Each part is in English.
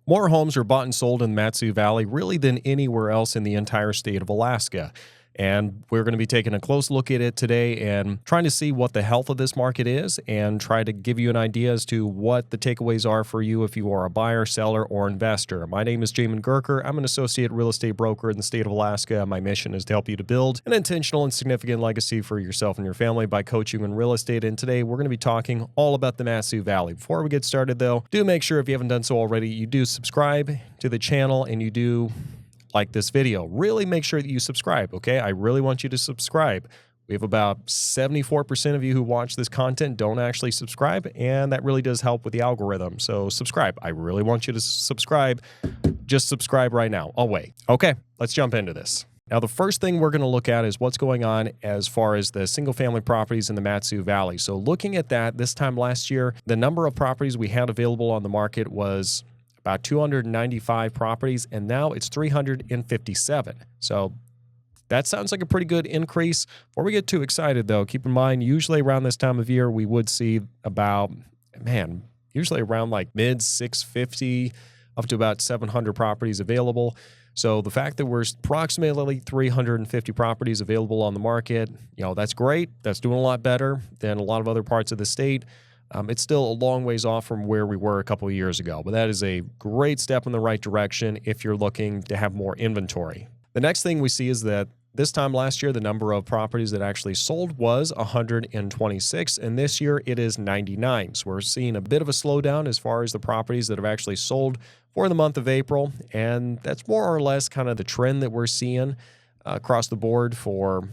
More homes are bought and sold in the MatSu Valley really than anywhere else in the entire state of Alaska. And we're going to be taking a close look at it today and trying to see what the health of this market is and try to give you an idea as to what the takeaways are for you if you are a buyer, seller, or investor. My name is Jamin Goecker. I'm an associate real estate broker in the state of Alaska. My mission is to help you to build an intentional and significant legacy for yourself and your family by coaching in real estate. And today we're going to be talking all about the MatSu Valley. Before we get started, though, do make sure if you haven't done so already, you do subscribe to the channel and you do like this video. Really make sure that you subscribe, okay? I really want you to subscribe. We have about 74% of you who watch this content don't actually subscribe, and that really does help with the algorithm. So subscribe. I really want you to subscribe. Just subscribe right now. I'll wait. Okay, let's jump into this. Now, the first thing we're going to look at is what's going on as far as the single-family properties in the MatSu Valley. So looking at that, this time last year, the number of properties we had available on the market was about 295 properties, and now it's 357. So that sounds like a pretty good increase. Before we get too excited, though, keep in mind, usually around this time of year, we would see about, usually around like mid 650 up to about 700 properties available. So the fact that we're approximately 350 properties available on the market, that's great. That's doing a lot better than a lot of other parts of the state. It's still a long ways off from where we were a couple of years ago, but that is a great step in the right direction if you're looking to have more inventory. The next thing we see is that this time last year, the number of properties that actually sold was 126, and this year it is 99. So we're seeing a bit of a slowdown as far as the properties that have actually sold for the month of April, and that's more or less kind of the trend that we're seeing across the board for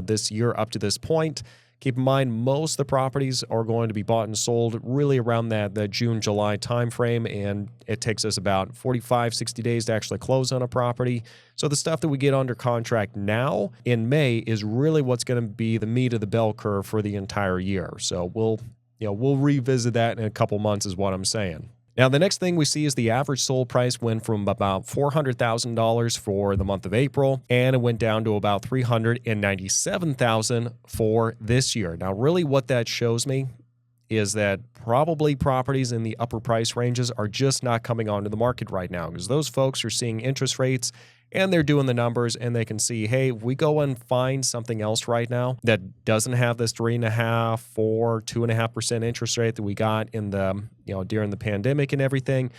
this year up to this point. Keep in mind, most of the properties are going to be bought and sold really around that June, July timeframe, and it takes us about 45, 60 days to actually close on a property. So the stuff that we get under contract now in May is really what's going to be the meat of the bell curve for the entire year. So we'll revisit that in a couple months is what I'm saying. Now, the next thing we see is the average sold price went from about $400,000 for the month of April, and it went down to about $397,000 for this year. Now, really what that shows me is that probably properties in the upper price ranges are just not coming onto the market right now because those folks are seeing interest rates and they're doing the numbers and they can see, hey, if we go and find something else right now that doesn't have this 3.5%, 4%, 2.5% interest rate that we got in the, during the pandemic and everything,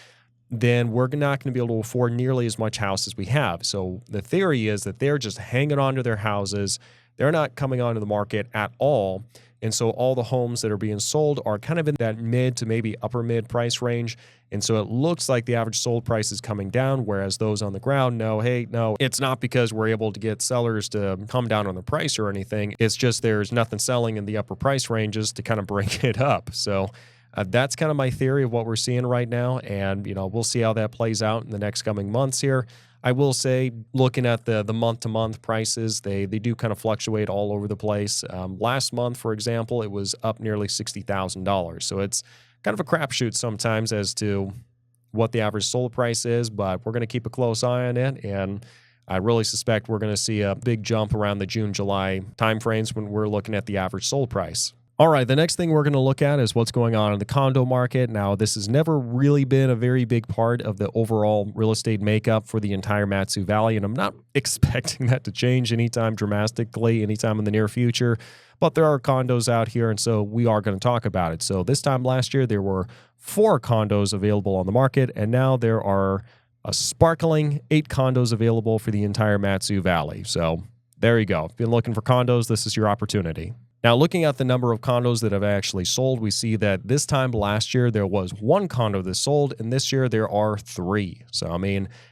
then we're not going to be able to afford nearly as much house as we have. So the theory is that they're just hanging on to their houses. They're not coming onto the market at all. And so all the homes that are being sold are kind of in that mid to maybe upper mid price range. And so it looks like the average sold price is coming down, whereas those on the ground know, hey, no, it's not because we're able to get sellers to come down on the price or anything. It's just there's nothing selling in the upper price ranges to kind of bring it up. So that's kind of my theory of what we're seeing right now. And, we'll see how that plays out in the next coming months here. I will say, looking at the month-to-month prices, they do kind of fluctuate all over the place. Last month, for example, it was up nearly $60,000. So it's kind of a crapshoot sometimes as to what the average sold price is, but we're going to keep a close eye on it. And I really suspect we're going to see a big jump around the June, July timeframes when we're looking at the average sold price. All right, the next thing we're going to look at is what's going on in the condo market. Now, this has never really been a very big part of the overall real estate makeup for the entire MatSu Valley, and I'm not expecting that to change anytime dramatically, anytime in the near future, but there are condos out here, and so we are going to talk about it. So this time last year, there were 4 condos available on the market, and now there are a sparkling 8 condos available for the entire MatSu Valley. So there you go. If you've been looking for condos, this is your opportunity. Now, looking at the number of condos that have actually sold, we see that this time last year, there was 1 condo that sold, and this year there are 3. So,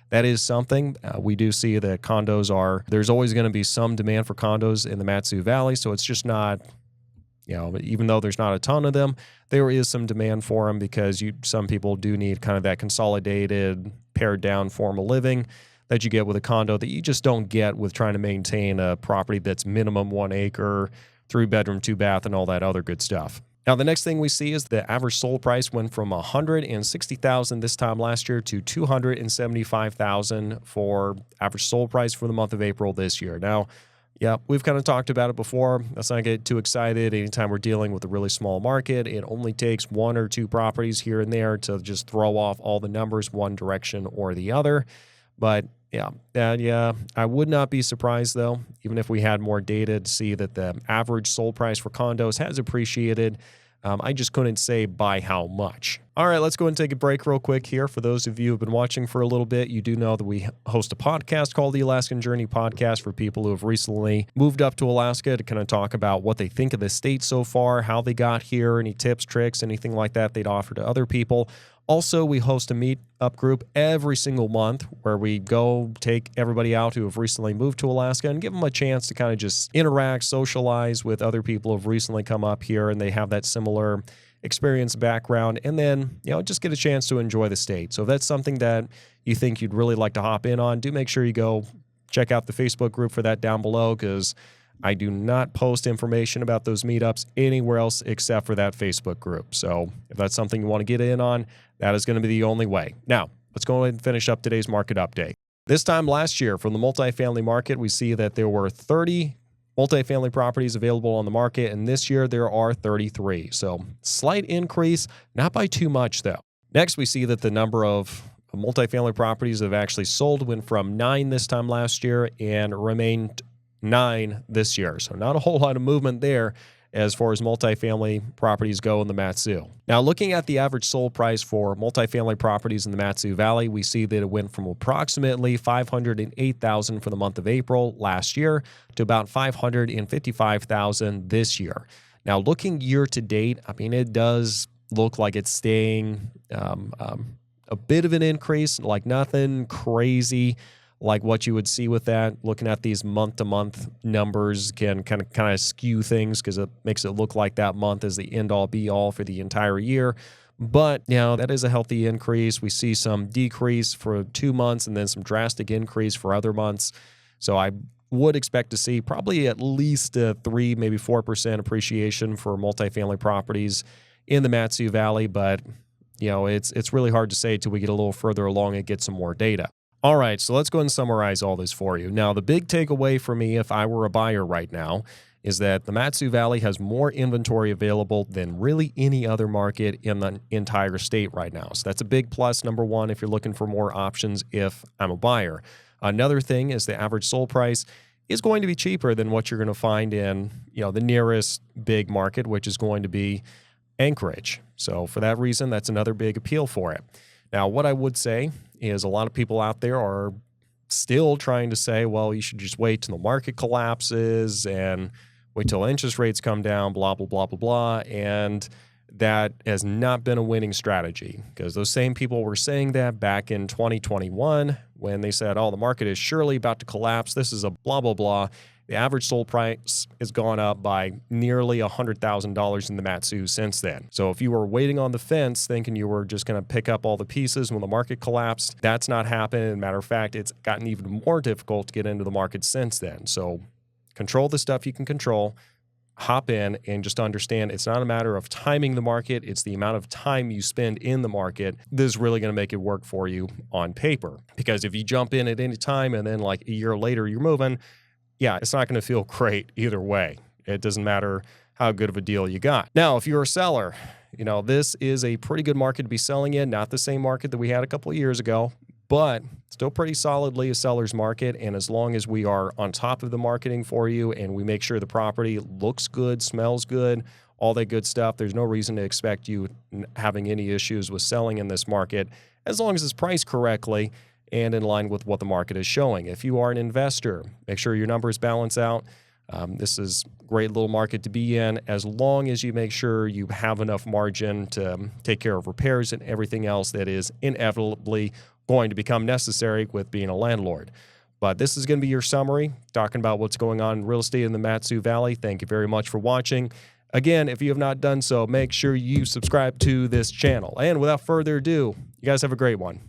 that is something. We do see that there's always going to be some demand for condos in the MatSu Valley, so it's just not, even though there's not a ton of them, there is some demand for them because some people do need kind of that consolidated, pared down form of living that you get with a condo that you just don't get with trying to maintain a property that's minimum 1 acre, 3-bedroom, 2-bath, and all that other good stuff. Now, the next thing we see is the average sold price went from $160,000 this time last year to $275,000 for average sold price for the month of April this year. Now, Yeah, we've kind of talked about it before. Let's not get too excited. Anytime we're dealing with a really small market, it only takes one or two properties here and there to just throw off all the numbers one direction or the other. But yeah, I would not be surprised though, even if we had more data to see that the average sold price for condos has appreciated. I just couldn't say by how much. All right, let's go and take a break real quick here. For those of you who have been watching for a little bit, you do know that we host a podcast called the Alaskan Journey Podcast for people who have recently moved up to Alaska to kind of talk about what they think of the state so far, how they got here, any tips, tricks, anything like that they'd offer to other people. Also, we host a meetup group every single month where we go take everybody out who have recently moved to Alaska and give them a chance to kind of just interact, socialize with other people who have recently come up here and they have that similar experience background, and then, just get a chance to enjoy the state. So if that's something that you think you'd really like to hop in on, do make sure you go check out the Facebook group for that down below, because I do not post information about those meetups anywhere else except for that Facebook group. So if that's something you want to get in on, that is going to be the only way. Now, let's go ahead and finish up today's market update. This time last year, from the multifamily market, we see that there were 30 multifamily properties available on the market, and this year there are 33. So slight increase, not by too much though. Next, we see that the number of multifamily properties that have actually sold went from 9 this time last year and remained 9 this year. So not a whole lot of movement there as far as multifamily properties go in the MatSu. Now, looking at the average sold price for multifamily properties in the MatSu Valley, we see that it went from approximately $508,000 for the month of April last year to about $555,000 this year. Now, looking year to date, it does look like it's staying a bit of an increase, like nothing crazy like what you would see with that. Looking at these month-to-month numbers can kind of skew things because it makes it look like that month is the end-all be-all for the entire year. But, that is a healthy increase. We see some decrease for 2 months and then some drastic increase for other months. So I would expect to see probably at least a 3, maybe 4% appreciation for multifamily properties in the MatSu Valley. But, it's really hard to say till we get a little further along and get some more data. All right, so let's go and summarize all this for you. Now, the big takeaway for me, if I were a buyer right now, is that the MatSu Valley has more inventory available than really any other market in the entire state right now. So that's a big plus, number one, if you're looking for more options if I'm a buyer. Another thing is the average sold price is going to be cheaper than what you're going to find in, the nearest big market, which is going to be Anchorage. So for that reason, that's another big appeal for it. Now, what I would say is a lot of people out there are still trying to say, well, you should just wait till the market collapses and wait till interest rates come down, blah, blah, blah, blah, blah. And that has not been a winning strategy, because those same people were saying that back in 2021 when they said, oh, the market is surely about to collapse. This is a blah, blah, blah. The average sold price has gone up by nearly $100,000 in the MatSu since then. So if you were waiting on the fence thinking you were just going to pick up all the pieces when the market collapsed, that's not happened. As a matter of fact, it's gotten even more difficult to get into the market since then. So control the stuff you can control, hop in, and just understand it's not a matter of timing the market. It's the amount of time you spend in the market that is really going to make it work for you on paper. Because if you jump in at any time and then like a year later you're moving, it's not going to feel great either way. It doesn't matter how good of a deal you got. Now, if you're a seller, this is a pretty good market to be selling in. Not the same market that we had a couple of years ago, but still pretty solidly a seller's market. And as long as we are on top of the marketing for you and we make sure the property looks good, smells good, all that good stuff, there's no reason to expect you having any issues with selling in this market as long as it's priced correctly and in line with what the market is showing. If you are an investor, make sure your numbers balance out. This is a great little market to be in as long as you make sure you have enough margin to take care of repairs and everything else that is inevitably going to become necessary with being a landlord. But this is going to be your summary, talking about what's going on in real estate in the MatSu Valley. Thank you very much for watching. Again, if you have not done so, make sure you subscribe to this channel. And without further ado, you guys have a great one.